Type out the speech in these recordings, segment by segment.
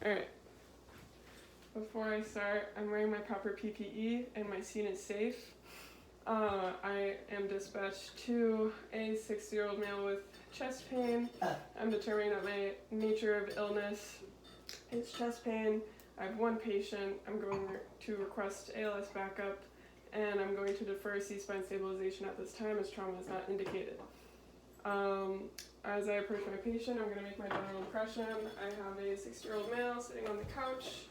Alright. Before I start, I'm wearing my proper PPE and my scene is safe. I am dispatched to a 60-year-old male with chest pain. I'm determining that my nature of illness is chest pain. I have one patient. I'm going to request ALS backup, and I'm going to defer C-spine stabilization at this time as trauma is not indicated. As I approach my patient, I'm going to make my general impression. I have a 60-year-old male sitting on the couch,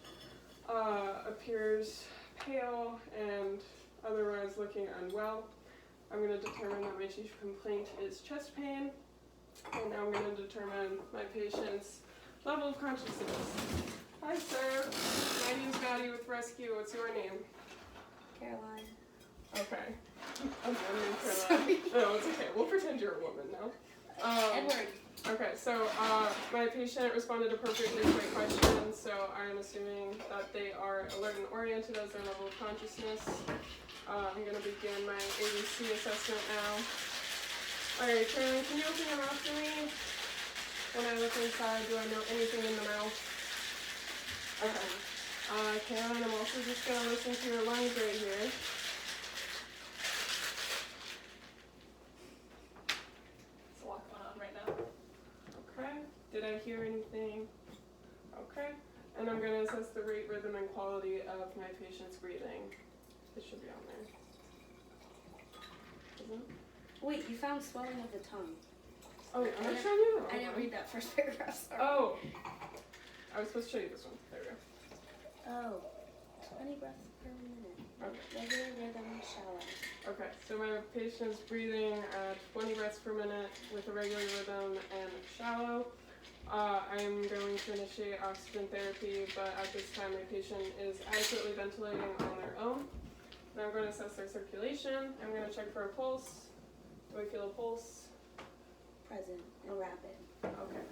appears pale and otherwise looking unwell. I'm going to determine that my chief complaint is chest pain, and now I'm going to determine my patient's level of consciousness. Hi, sir. My name's Maddie with Rescue. What's your name? Caroline. Okay. I'm wondering for that. No, it's okay. We'll pretend you're a woman now. Edward. Okay, so my patient responded appropriately to my questions, so I'm assuming that they are alert and oriented as their level of consciousness. I'm going to begin my ABC assessment now. Alright, Caroline, can you open your mouth for me? When I look inside, do I know anything in the mouth? Okay. Caroline, I'm also just going to listen to your lungs right here. There's a lot going on right now. Okay. Did I hear anything? Okay. And I'm going to assess the rate, rhythm, and quality of my patient's breathing. It should be on there. Isn't it? Wait, you found swelling of the tongue. Oh, I'm going to show you the wrong I didn't one. read that first paragraph, sorry. Oh. I was supposed to show you this one. There we go. Oh. 20 breaths per minute. Okay. Regular rhythm, shallow. Okay, so my patient's breathing at 20 breaths per minute with a regular rhythm and shallow. I'm going to initiate oxygen therapy, but at this time my patient is adequately ventilating on their own. Now I'm going to assess their circulation. I'm going to check for a pulse. Do I feel a pulse? Present and rapid. Okay.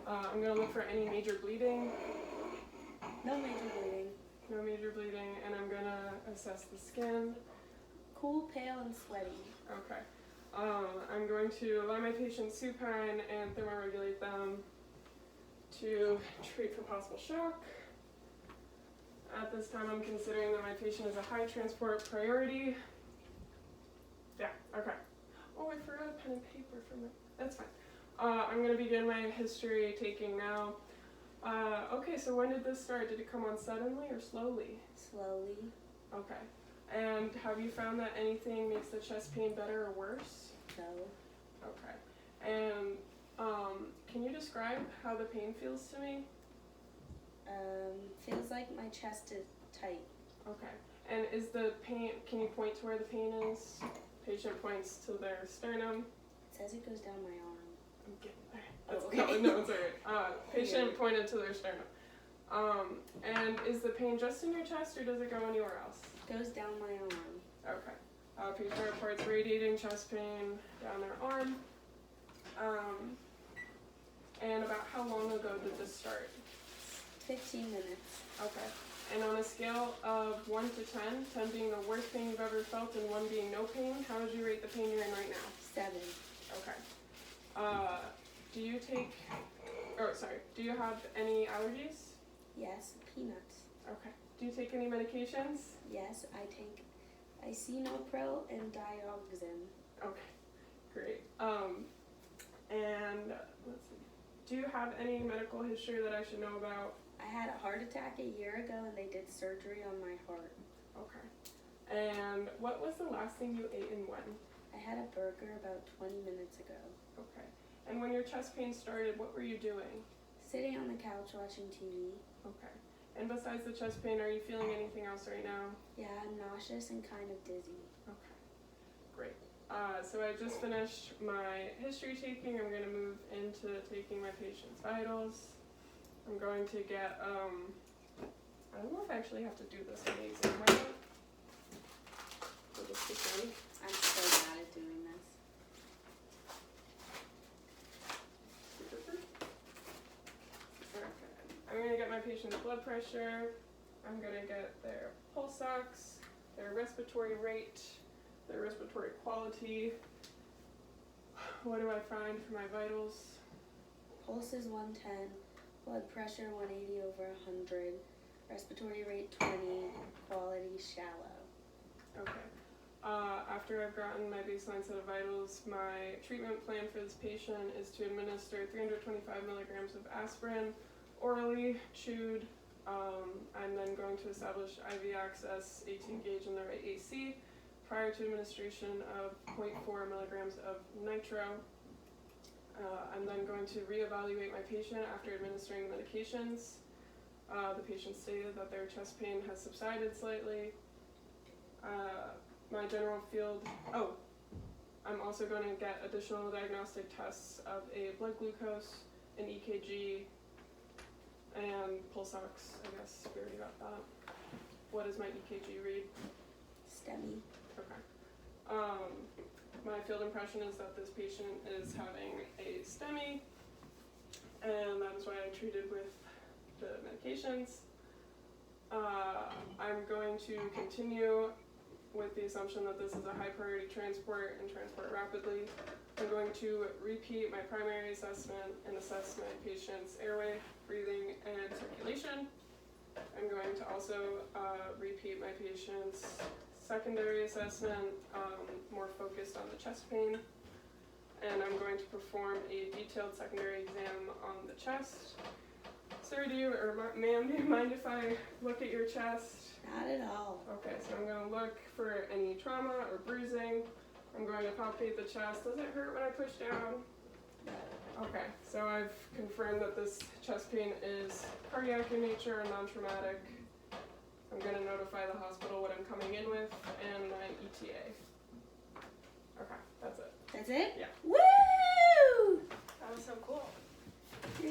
I'm going to look for any major bleeding. No major bleeding. No major bleeding, and I'm going to assess the skin. Cool, pale, and sweaty. Okay. I'm going to allow my patients supine and thermoregulate them to treat for possible shock. At this time, I'm considering that my patient is a high transport priority. Yeah, okay. Oh, I forgot a pen and paper for my, that's fine. I'm going to begin my history taking now. Okay, so when did this start? Did it come on suddenly or slowly? Slowly. Okay. And have you found that anything makes the chest pain better or worse? No. Okay. And can you describe how the pain feels to me? Feels like my chest is tight. Okay. And is the pain, can you point to where the pain is? Patient points to their sternum. It says it goes down my arm. I'm getting there. Oh, okay. No, it's alright. Patient pointed to their sternum. And is the pain just in your chest or does it go anywhere else? Goes down my arm. Okay. Patient reports radiating chest pain down their arm. And about how long ago did this start? 15 minutes. Okay. And on a scale of 1 to 10, 10 being the worst pain you've ever felt and 1 being no pain, how would you rate the pain you're in right now? 7. Okay. Do you have any allergies? Yes. Peanuts. Okay. Do you take any medications? Yes, I take Isinopro and Dioxin. Okay. Great. And let's see. Do you have any medical history that I should know about? I had a heart attack a year ago and they did surgery on my heart. Okay. And what was the last thing you ate and when? I had a burger about 20 minutes ago. Okay. And when your chest pain started, what were you doing? Sitting on the couch watching TV. Okay. And besides the chest pain, are you feeling anything else right now? Yeah, I'm nauseous and kind of dizzy. Okay. Great. So I just finished my history taking. I'm going to move into taking my patient's vitals. I'm going to get, I don't know if I actually have to do this on the exam or not. We'll just pretend. I'm so bad at doing this. Okay. I'm going to get my patient's blood pressure. I'm going to get their pulse ox, their respiratory rate, their respiratory quality. What do I find for my vitals? Pulse is 110, Blood pressure 180/100. Respiratory rate 20. Quality shallow. Okay. After I've gotten my baseline set of vitals, my treatment plan for this patient is to administer 325 milligrams of aspirin orally, chewed. I'm then going to establish IV access, 18 gauge in the right AC, prior to administration of 0.4 milligrams of nitro. I'm then going to reevaluate my patient after administering the medications. The patient stated that their chest pain has subsided slightly. My general field, I'm also going to get additional diagnostic tests of a blood glucose, an EKG, and pulse ox. I guess we already got that. What does my EKG read? STEMI. Okay. My field impression is that this patient is having a STEMI, and that is why I treated with the medications. I'm going to continue with the assumption that this is a high priority transport and transport rapidly. I'm going to repeat my primary assessment and assess my patient's airway, breathing, and circulation. I'm going to also repeat my patient's secondary assessment, more focused on the chest pain. And I'm going to perform a detailed secondary exam on the chest. Sir, ma'am, do you mind if I look at your chest? Not at all. Okay, so I'm going to look for any trauma or bruising. I'm going to palpate the chest. Does it hurt when I push down? No. Okay, so I've confirmed that this chest pain is cardiac in nature and non-traumatic. I'm going to notify the hospital what I'm coming in with and my ETA. Okay, that's it. That's it? Yeah. Woo! That was so cool.